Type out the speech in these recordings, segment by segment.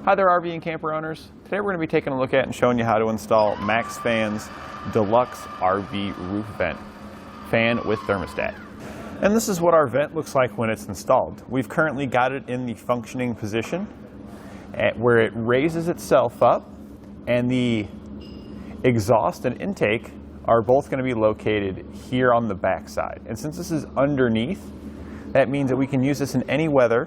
Hi there, RV and camper owners. Today we're going to be taking a look at and showing you how to install MaxxFan's Deluxe RV roof vent fan with thermostat. And this is what our vent looks like when it's installed. We've currently got it in the functioning position where it raises itself up, and the exhaust and intake are both going to be located here on the back side. And since this is underneath, that means that we can use this in any weather,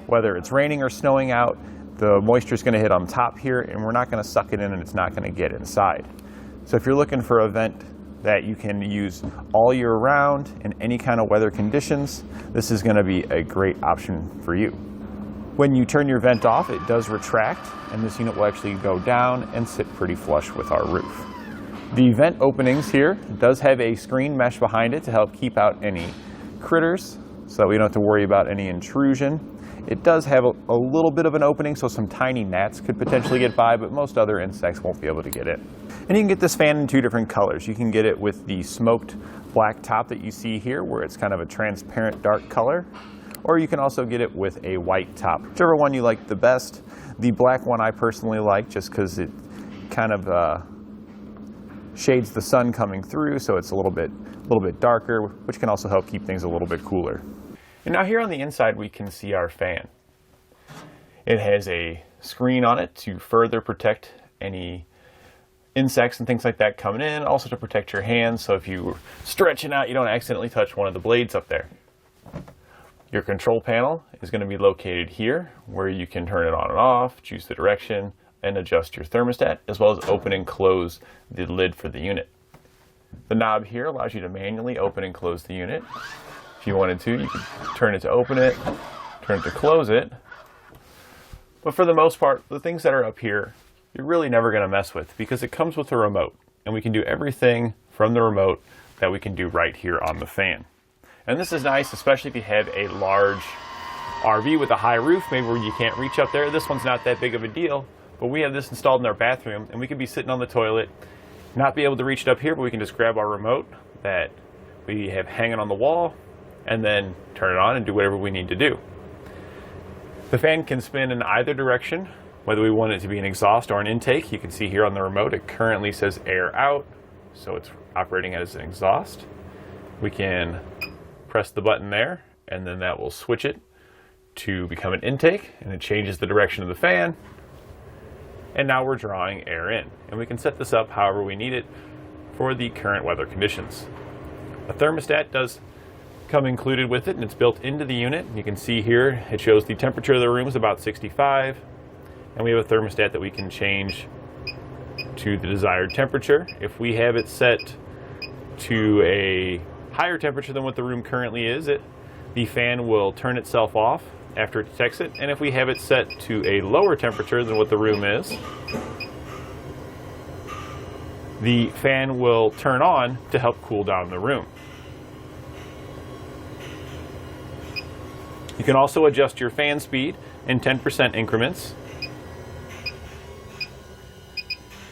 whether it's raining or snowing out. The moisture is going to hit on top here, and we're not going to suck it in, and it's not going to get inside. So if you're looking for a vent that you can use all year round in any kind of weather conditions, this is going to be a great option for you. When you turn your vent off, it does retract, and this unit will actually go down and sit pretty flush with our roof. The vent openings here does have a screen mesh behind it to help keep out any critters so that we don't have to worry about any intrusion. It does have a little bit of an opening, so some tiny gnats could potentially get by, but most other insects won't be able to get in. And you can get this fan in two different colors. You can get it with the smoked black top that you see here, where it's kind of a transparent dark color, or you can also get it with a white top. Whichever one you like the best. The black one I personally like just because it kind of shades the sun coming through, so it's a little bit darker, which can also help keep things a little bit cooler. And now here on the inside we can see our fan. It has a screen on it to further protect any insects and things like that coming in, also to protect your hands, so if you're stretching out you don't accidentally touch one of the blades up there. Your control panel is going to be located here, where you can turn it on and off, choose the direction, and adjust your thermostat, as well as open and close the lid for the unit. The knob here allows you to manually open and close the unit. If you wanted to, you could turn it to open it, turn it to close it. But for the most part, the things that are up here, you're really never going to mess with because it comes with a remote. And we can do everything from the remote that we can do right here on the fan. And this is nice, especially if you have a large RV with a high roof, maybe where you can't reach up there. This one's not that big of a deal, but we have this installed in our bathroom, and we could be sitting on the toilet, not be able to reach it up here, but we can just grab our remote that we have hanging on the wall, and then turn it on and do whatever we need to do. The fan can spin in either direction, whether we want it to be an exhaust or an intake. You can see here on the remote it currently says air out, so it's operating as an exhaust. We can press the button there, and then that will switch it to become an intake, and it changes the direction of the fan, and now we're drawing air in. And we can set this up however we need it for the current weather conditions. A thermostat does come included with it, and it's built into the unit. You can see here it shows the temperature of the room is about 65, and we have a thermostat that we can change to the desired temperature. If we have it set to a higher temperature than what the room currently is, the fan will turn itself off after it detects it, and if we have it set to a lower temperature than what the room is, the fan will turn on to help cool down the room. You can also adjust your fan speed in 10% increments.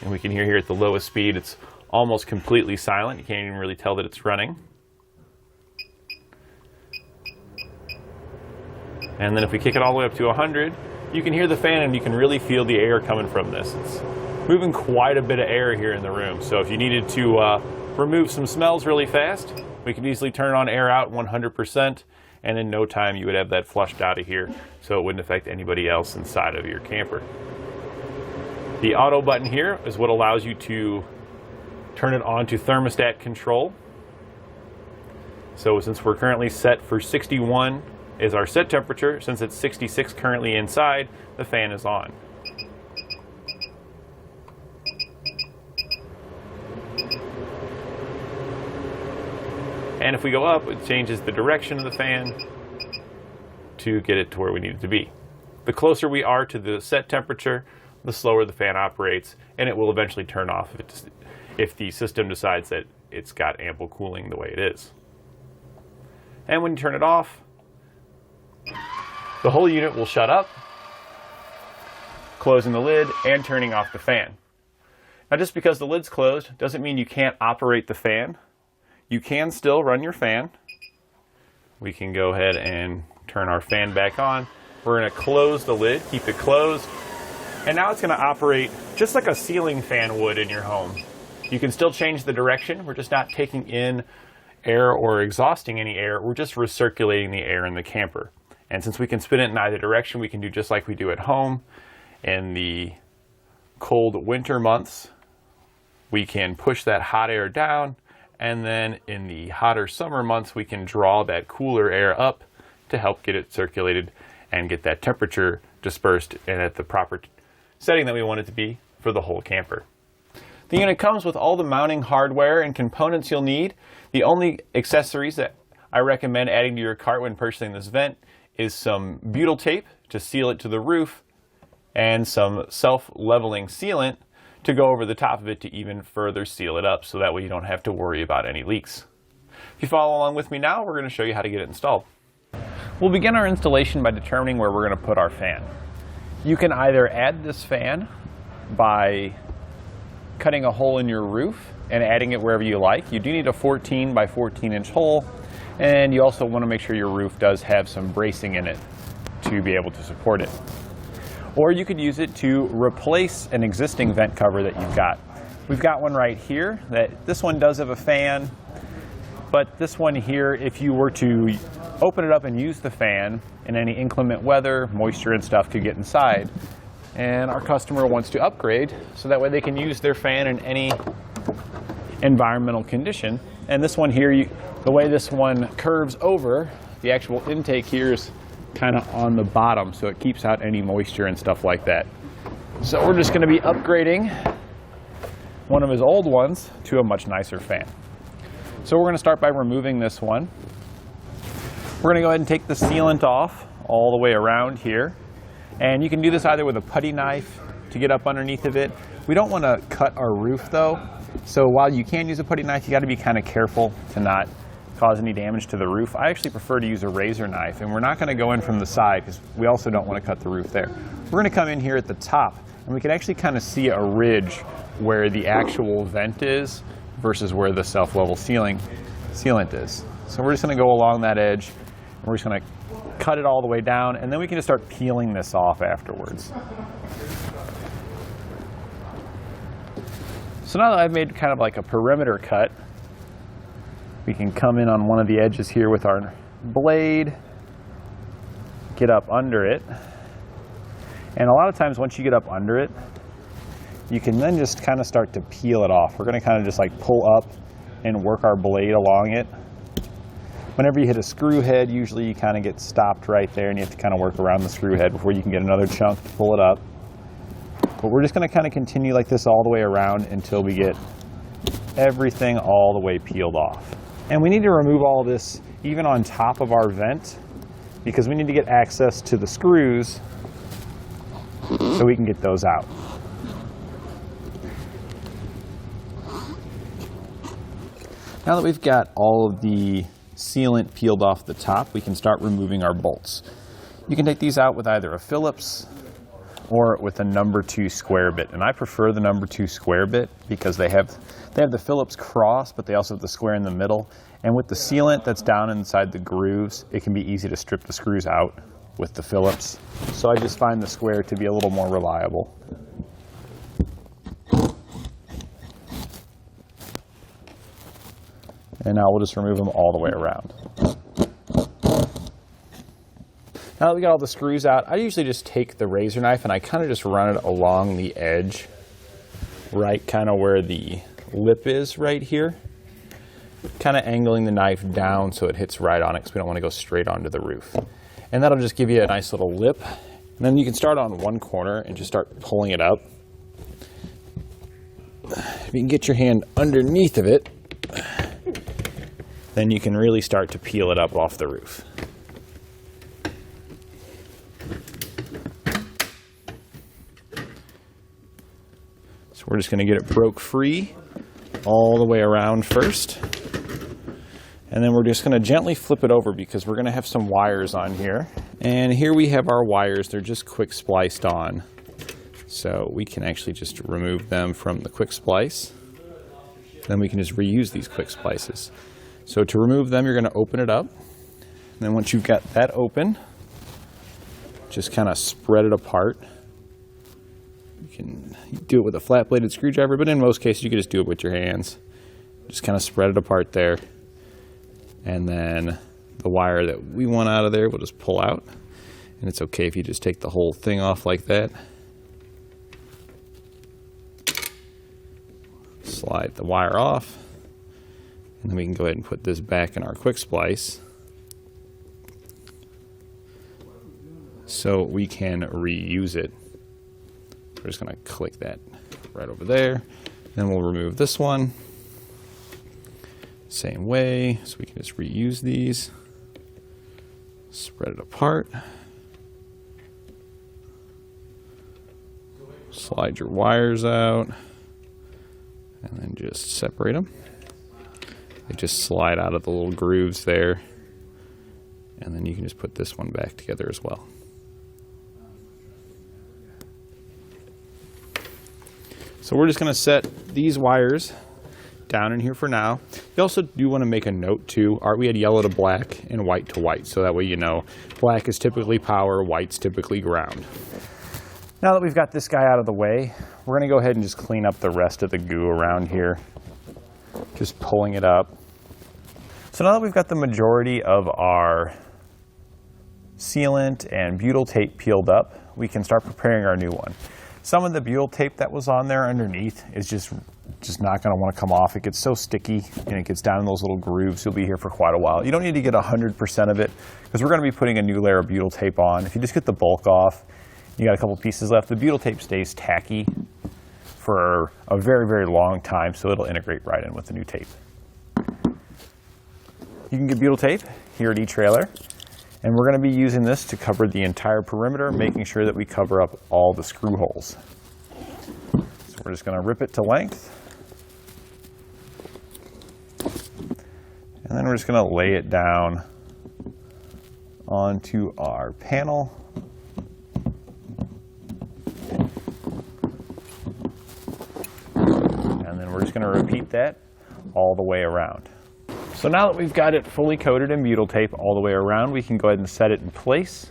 And we can hear here at the lowest speed, it's almost completely silent. You can't even really tell that it's running. And then if we kick it all the way up to 100, you can hear the fan and you can really feel the air coming from this. It's moving quite a bit of air here in the room. So if you needed to remove some smells really fast, we could easily turn on air out 100%. And in no time you would have that flushed out of here, so it wouldn't affect anybody else inside of your camper. The auto button here is what allows you to turn it on to thermostat control. So since we're currently set for 61 is our set temperature, since it's 66 currently inside, the fan is on. And if we go up, it changes the direction of the fan to get it to where we need it to be. The closer we are to the set temperature, the slower the fan operates, and it will eventually turn off if the system decides that it's got ample cooling the way it is. And when you turn it off, the whole unit will shut up, closing the lid and turning off the fan. Now, just because the lid's closed doesn't mean you can't operate the fan. You can still run your fan. We can go ahead and turn our fan back on. We're going to close the lid, keep it closed, And now it's going to operate just like a ceiling fan would in your home. You can still change the direction. We're just not taking in air or exhausting any air. We're just recirculating the air in the camper. And since we can spin it in either direction, we can do just like we do at home. In the cold winter months, we can push that hot air down, and then in the hotter summer months, we can draw that cooler air up to help get it circulated and get that temperature dispersed and at the proper setting that we want it to be for the whole camper. The unit comes with all the mounting hardware and components you'll need. The only accessories that I recommend adding to your cart when purchasing this vent is some butyl tape to seal it to the roof and some self-leveling sealant to go over the top of it to even further seal it up, so that way you don't have to worry about any leaks. If you follow along with me now, we're going to show you how to get it installed. We'll begin our installation by determining where we're going to put our fan. You can either add this fan by cutting a hole in your roof and adding it wherever you like. You do need a 14 by 14 inch hole, and you also want to make sure your roof does have some bracing in it to be able to support it. Or you could use it to replace an existing vent cover that you've got. We've got one right here. This one does have a fan, but this one here, if you were to open it up and use the fan in any inclement weather, moisture and stuff could get inside. And our customer wants to upgrade so that way they can use their fan in any environmental condition. And this one here, the way this one curves over, the actual intake here is kind of on the bottom, so it keeps out any moisture and stuff like that. So we're just going to be upgrading one of his old ones to a much nicer fan. So we're going to start by removing this one. We're going to go ahead and take the sealant off all the way around here. And you can do this either with a putty knife to get up underneath of it. We don't want to cut our roof though, so while you can use a putty knife, you got to be kind of careful to not cause any damage to the roof. I actually prefer to use a razor knife, and we're not going to go in from the side because we also don't want to cut the roof there. We're going to come in here at the top, and we can actually kind of see a ridge where the actual vent is versus where the self-level sealant is. So we're just going to go along that edge, and we're just going to cut it all the way down, and then we can just start peeling this off afterwards. So now that I've made kind of like a perimeter cut, we can come in on one of the edges here with our blade, get up under it, and a lot of times once you get up under it, you can then just kind of start to peel it off. We're going to kind of just like pull up and work our blade along it. Whenever you hit a screw head, usually you kind of get stopped right there, and you have to kind of work around the screw head before you can get another chunk to pull it up. But we're just going to kind of continue like this all the way around until we get everything all the way peeled off. And we need to remove all this even on top of our vent because we need to get access to the screws so we can get those out. Now that we've got all of the sealant peeled off the top, we can start removing our bolts. You can take these out with either a Phillips or with a number 2 square bit, and I prefer the number 2 square bit because they have the Phillips cross, but they also have the square in the middle, and with the sealant that's down inside the grooves, it can be easy to strip the screws out with the Phillips. So I just find the square to be a little more reliable. And now we'll just remove them all the way around. Now that we got all the screws out, I usually just take the razor knife and I kind of just run it along the edge, right kind of where the lip is right here, kind of angling the knife down so it hits right on it because we don't want to go straight onto the roof. And that'll just give you a nice little lip. And then you can start on one corner and just start pulling it up. If you can get your hand underneath of it, then you can really start to peel it up off the roof. So we're just going to get it broke free all the way around first. And then we're just going to gently flip it over because we're going to have some wires on here. And here we have our wires. They're just quick spliced on. So we can actually just remove them from the quick splice. Then we can just reuse these quick splices. So to remove them, you're going to open it up. And then once you've got that open, just kind of spread it apart. You can do it with a flat-bladed screwdriver, but in most cases you can just do it with your hands. Just kind of spread it apart there. And then the wire that we want out of there we'll just pull out. And it's okay if you just take the whole thing off like that. Slide the wire off. And then we can go ahead and put this back in our quick splice, so we can reuse it. We're just going to click that right over there. Then we'll remove this one. Same way, so we can just reuse these. Spread it apart. Slide your wires out. And then just separate them. They just slide out of the little grooves there. And then you can just put this one back together as well. So we're just going to set these wires down in here for now. You also do want to make a note too. We had yellow to black and white to white, so that way you know black is typically power, white's typically ground. Now that we've got this guy out of the way, we're going to go ahead and just clean up the rest of the goo around here. Just pulling it up. So now that we've got the majority of our sealant and butyl tape peeled up, we can start preparing our new one. Some of the butyl tape that was on there underneath is just not going to want to come off. It gets so sticky and it gets down in those little grooves. You'll be here for quite a while. You don't need to get 100% of it because we're going to be putting a new layer of butyl tape on. If you just get the bulk off, you got a couple pieces left. The butyl tape stays tacky for a very, very long time, so it'll integrate right in with the new tape. You can get butyl tape here at eTrailer, and we're going to be using this to cover the entire perimeter, making sure that we cover up all the screw holes. So we're just going to rip it to length, and then we're just going to lay it down onto our panel. And then we're just going to repeat that all the way around. So now that we've got it fully coated in butyl tape all the way around, we can go ahead and set it in place.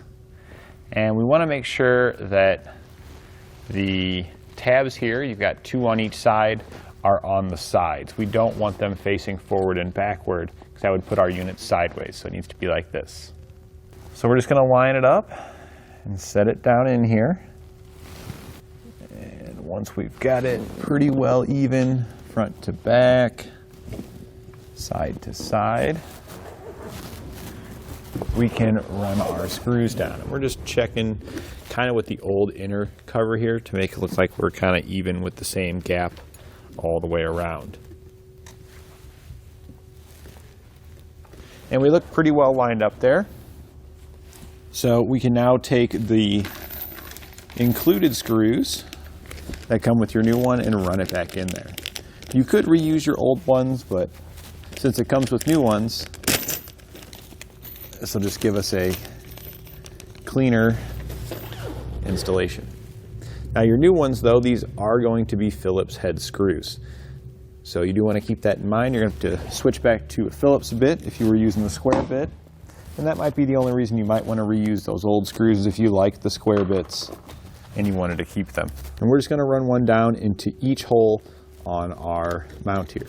And we want to make sure that the tabs here, you've got 2 on each side, are on the sides. We don't want them facing forward and backward because that would put our unit sideways, so it needs to be like this. So we're just going to line it up and set it down in here. And once we've got it pretty well even, front to back, side to side, we can run our screws down. And we're just checking kind of with the old inner cover here to make it look like we're kind of even with the same gap all the way around. And we look pretty well lined up there. So we can now take the included screws that come with your new one and run it back in there. You could reuse your old ones, but since it comes with new ones, this will just give us a cleaner installation. Now your new ones though, these are going to be Phillips head screws. So you do want to keep that in mind. You're going to have to switch back to a Phillips bit if you were using the square bit. And that might be the only reason you might want to reuse those old screws, is if you like the square bits and you wanted to keep them. And we're just going to run one down into each hole on our mount here.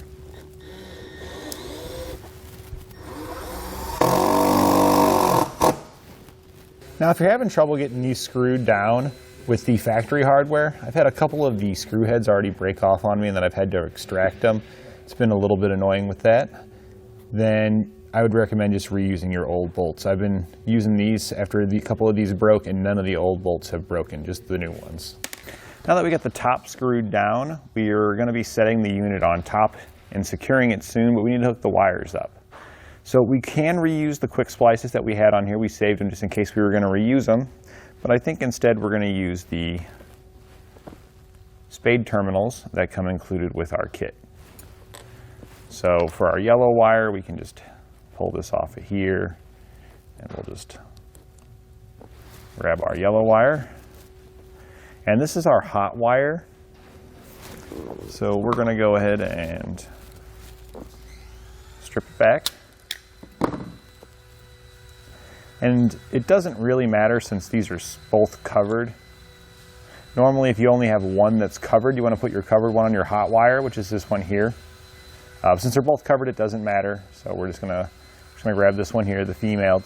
Now if you're having trouble getting these screwed down with the factory hardware, I've had a couple of the screw heads already break off on me and then I've had to extract them. It's been a little bit annoying with that. Then I would recommend just reusing your old bolts. I've been using these after a couple of these broke and none of the old bolts have broken, just the new ones. Now that we got the top screwed down, we are going to be setting the unit on top and securing it soon, but we need to hook the wires up. So we can reuse the quick splices that we had on here. We saved them just in case we were going to reuse them. But I think instead we're going to use the Spade terminals that come included with our kit. So for our yellow wire, we can just pull this off of here, and we'll just grab our yellow wire. And this is our hot wire. So we're going to go ahead and strip it back. And it doesn't really matter since these are both covered Normally, if you only have one that's covered, you want to put your covered one on your hot wire, which is this one here. Since they're both covered, it doesn't matter. So we're just gonna grab this one here, the female,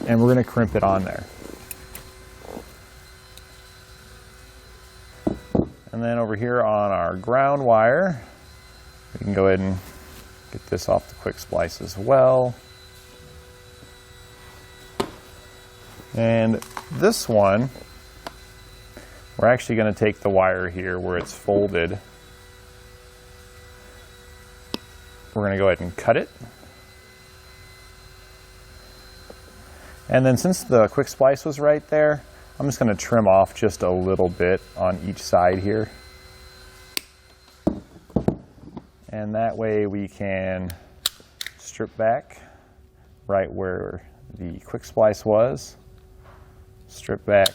and we're gonna crimp it on there. And then over here on our ground wire, we can go ahead and get this off the quick splice as well. And this one, we're actually going to take the wire here where it's folded. We're going to go ahead and cut it. And then since the quick splice was right there, I'm just going to trim off just a little bit on each side here. And that way we can strip back right where the quick splice was, strip back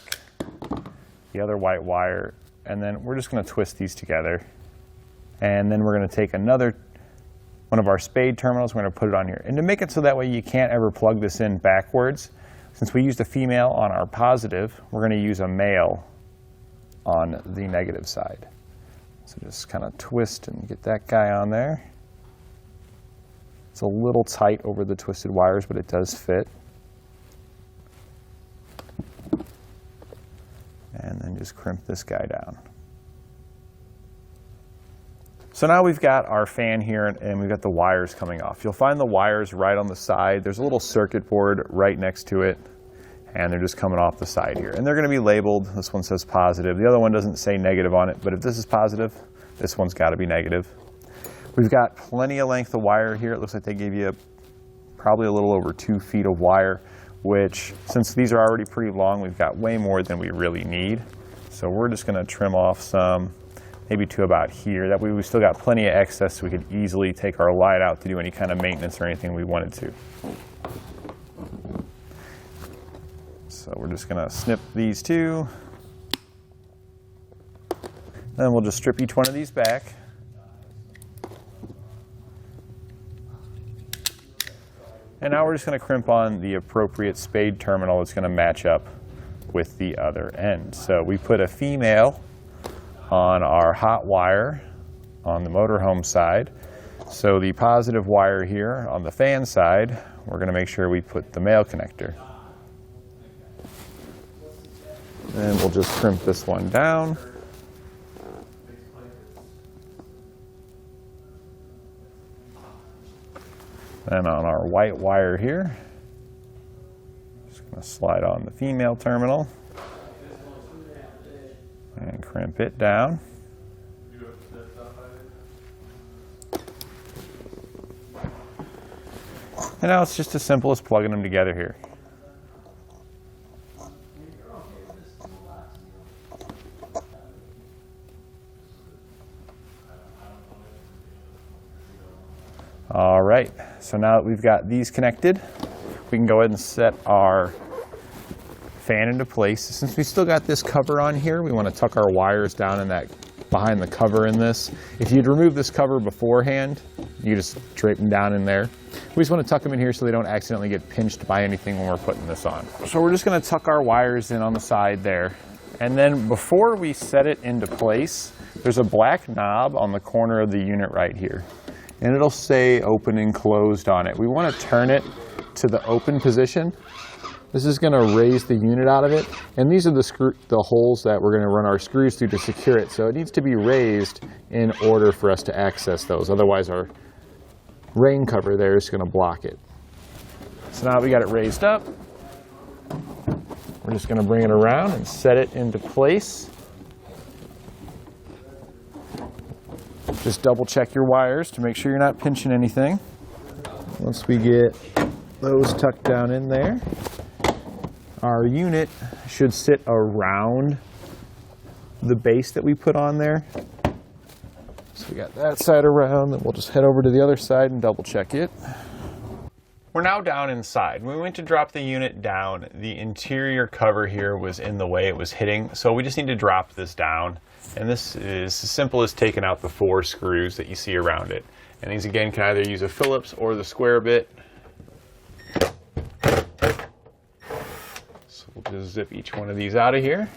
the other white wire, and then we're just going to twist these together. And then we're going to take another one of our Spade terminals, we're going to put it on here. And to make it so that way you can't ever plug this in backwards, since we used a female on our positive, we're going to use a male on the negative side. So just kind of twist and get that guy on there. It's a little tight over the twisted wires, but it does fit. And then just crimp this guy down. So now we've got our fan here and we've got the wires coming off. You'll find the wires right on the side. There's a little circuit board right next to it, and they're just coming off the side here. And they're going to be labeled. This one says positive. The other one doesn't say negative on it, but if this is positive, this one's got to be negative. We've got plenty of length of wire here. It looks like they gave you probably a little over 2 feet of wire, which, since these are already pretty long, we've got way more than we really need. So we're just going to trim off some, maybe to about here. That way we still got plenty of excess so we could easily take our light out to do any kind of maintenance or anything we wanted to. So we're just going to snip these two. Then we'll just strip each one of these back. And now we're just going to crimp on the appropriate Spade terminal that's going to match up with the other end. So we put a female on our hot wire on the motorhome side. So the positive wire here on the fan side, we're going to make sure we put the male connector. And we'll just crimp this one down. Then on our white wire here, just going to slide on the female terminal and crimp it down. And now it's just as simple as plugging them together here. All right, so now that we've got these connected, we can go ahead and set our fan into place. Since we still got this cover on here, we want to tuck our wires down in that, behind the cover in this. If you'd remove this cover beforehand, you just drape them down in there. We just want to tuck them in here so they don't accidentally get pinched by anything when we're putting this on. So we're just going to tuck our wires in on the side there. And then before we set it into place, there's a black knob on the corner of the unit right here. And it'll say open and closed on it. We want to turn it to the open position. This is going to raise the unit out of it. And these are the holes that we're going to run our screws through to secure it. So it needs to be raised in order for us to access those. Otherwise our rain cover there is going to block it. So now we got it raised up. We're just going to bring it around and set it into place. Just double check your wires to make sure you're not pinching anything. Once we get those tucked down in there, our unit should sit around the base that we put on there. So we got that side around, then we'll just head over to the other side and double check it. We're now down inside. When we went to drop the unit down, the interior cover here was in the way it was hitting, so we just need to drop this down. And this is as simple as taking out the 4 screws that you see around it. And these again can either use a Phillips or the square bit. So we'll just zip each one of these out of here.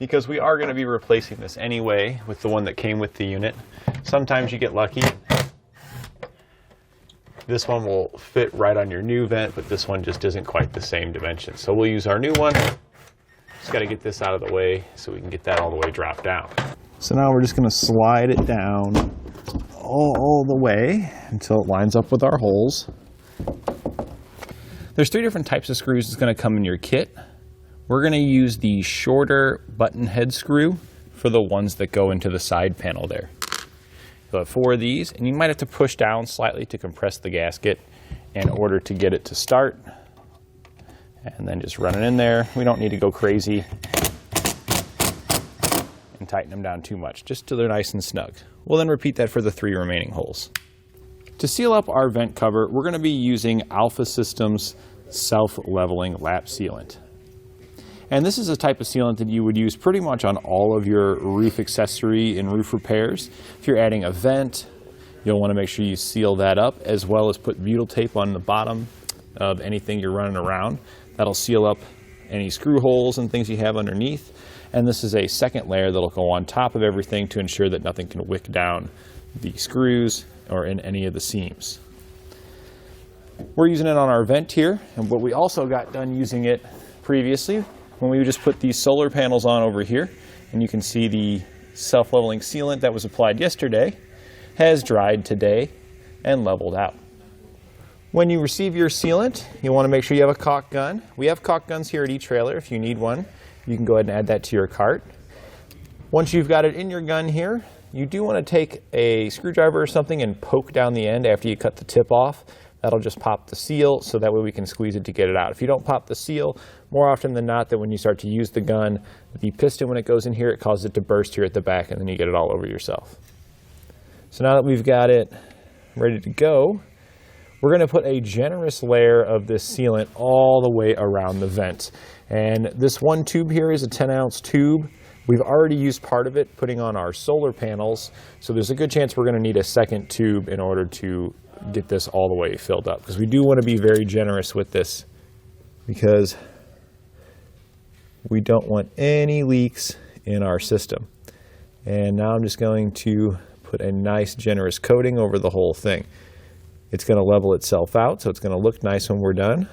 because we are going to be replacing this anyway with the one that came with the unit. Sometimes you get lucky. This one will fit right on your new vent, but this one just isn't quite the same dimension. So we'll use our new one. Just got to get this out of the way so we can get that all the way dropped down. So now we're just going to slide it down all the way until it lines up with our holes. There's 3 different types of screws that's going to come in your kit. We're going to use the shorter button head screw for the ones that go into the side panel there. You'll have 4 of these, and you might have to push down slightly to compress the gasket in order to get it to start. And then just run it in there. We don't need to go crazy and tighten them down too much, just till they're nice and snug. We'll then repeat that for the 3 remaining holes. To seal up our vent cover, we're going to be using Alpha Systems self-leveling lap sealant. And this is a type of sealant that you would use pretty much on all of your roof accessory and roof repairs. If you're adding a vent, you'll want to make sure you seal that up, as well as put butyl tape on the bottom of anything you're running around. That'll seal up any screw holes and things you have underneath. And this is a second layer that'll go on top of everything to ensure that nothing can wick down the screws or in any of the seams. We're using it on our vent here, and what we also got done using it previously when we just put these solar panels on over here, and you can see the self-leveling sealant that was applied yesterday has dried today and leveled out. When you receive your sealant, you want to make sure you have a caulk gun. We have caulk guns here at eTrailer. If you need one, you can go ahead and add that to your cart. Once you've got it in your gun here, you do want to take a screwdriver or something and poke down the end after you cut the tip off. That'll just pop the seal, so that way we can squeeze it to get it out. If you don't pop the seal, more often than not, that when you start to use the gun, the piston, when it goes in here, it causes it to burst here at the back, and then you get it all over yourself. So now that we've got it ready to go, we're going to put a generous layer of this sealant all the way around the vent. And this one tube here is a 10-ounce tube. We've already used part of it putting on our solar panels, so there's a good chance we're going to need a second tube in order to get this all the way filled up, because we do want to be very generous with this, because we don't want any leaks in our system. And now I'm just going to put a nice generous coating over the whole thing. It's going to level itself out, so it's going to look nice when we're done.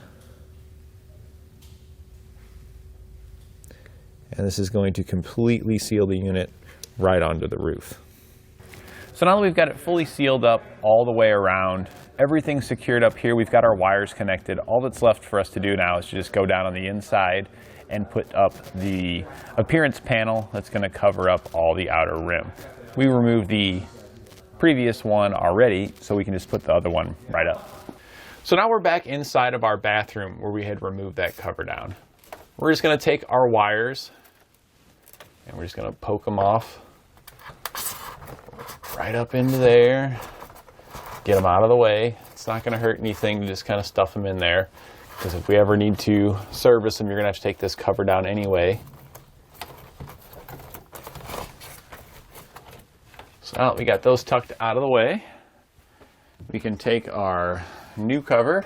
And this is going to completely seal the unit right onto the roof. So now that we've got it fully sealed up all the way around, everything's secured up here, we've got our wires connected. All that's left for us to do now is to just go down on the inside and put up the appearance panel that's going to cover up all the outer rim. We removed the previous one already, so we can just put the other one right up. So now we're back inside of our bathroom where we had removed that cover down. We're just going to take our wires and we're just going to poke them off right up into there, get them out of the way. It's not going to hurt anything to just kind of stuff them in there, because if we ever need to service them, you're going to have to take this cover down anyway. So now that we got those tucked out of the way, we can take our new cover,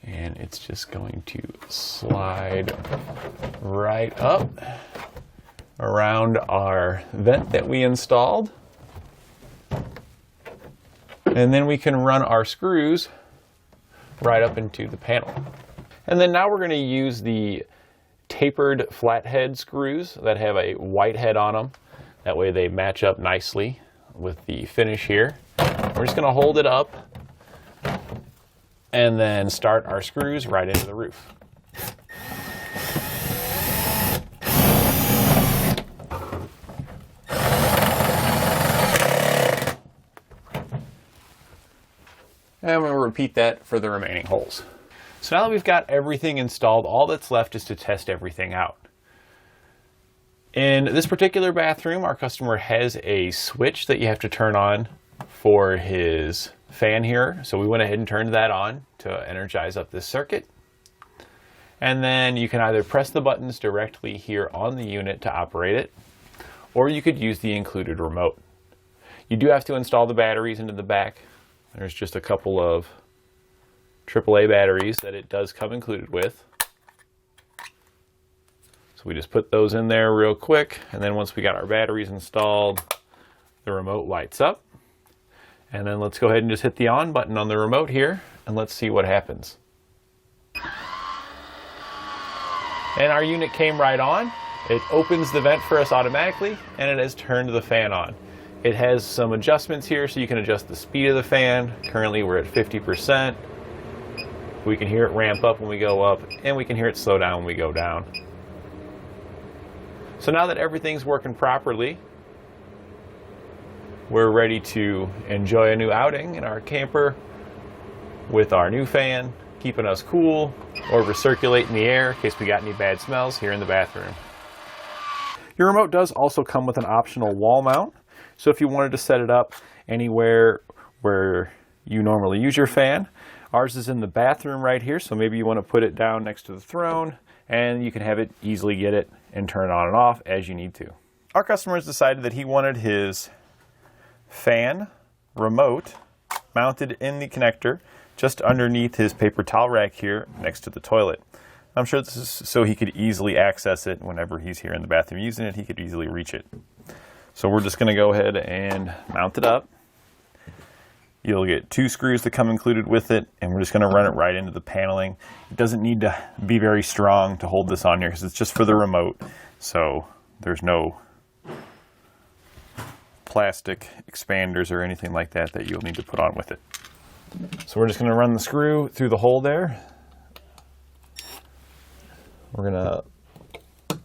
and it's just going to slide right up around our vent that we installed. And then we can run our screws right up into the panel. And then now we're going to use the tapered flathead screws that have a white head on them. That way they match up nicely with the finish here. We're just going to hold it up and then start our screws right into the roof. And we'll repeat that for the remaining holes. So now that we've got everything installed, all that's left is to test everything out. In this particular bathroom, our customer has a switch that you have to turn on for his fan here. So we went ahead and turned that on to energize up this circuit. And then you can either press the buttons directly here on the unit to operate it, or you could use the included remote. You do have to install the batteries into the back. There's just a couple of AAA batteries that it does come included with. So we just put those in there real quick, and then once we got our batteries installed, the remote lights up. And then let's go ahead and just hit the on button on the remote here, and let's see what happens. And our unit came right on. It opens the vent for us automatically, and it has turned the fan on. It has some adjustments here, so you can adjust the speed of the fan. Currently we're at 50%. We can hear it ramp up when we go up, and we can hear it slow down when we go down. So now that everything's working properly, we're ready to enjoy a new outing in our camper with our new fan, keeping us cool, or recirculating the air in case we got any bad smells here in the bathroom. Your remote does also come with an optional wall mount, so if you wanted to set it up anywhere where you normally use your fan, ours is in the bathroom right here, so maybe you want to put it down next to the throne, and you can have it easily get it and turn it on and off as you need to. Our customer has decided that he wanted his fan remote mounted in the connector just underneath his paper towel rack here next to the toilet. I'm sure this is so he could easily access it whenever he's here in the bathroom using it. He could easily reach it. So we're just going to go ahead and mount it up. You'll get 2 screws that come included with it, and we're just going to run it right into the paneling. It doesn't need to be very strong to hold this on here because it's just for the remote, so there's no plastic expanders or anything like that that you'll need to put on with it. So we're just going to run the screw through the hole there. We're going to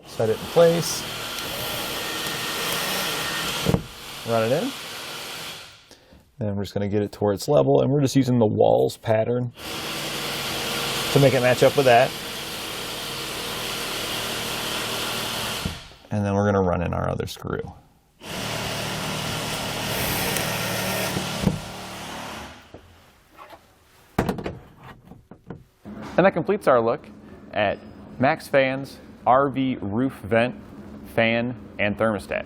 set it in place, run it in. Then we're just going to get it to where it's level, and we're just using the walls pattern to make it match up with that. And then we're going to run in our other screw. And that completes our look at MaxxFan's RV roof vent, fan, and thermostat.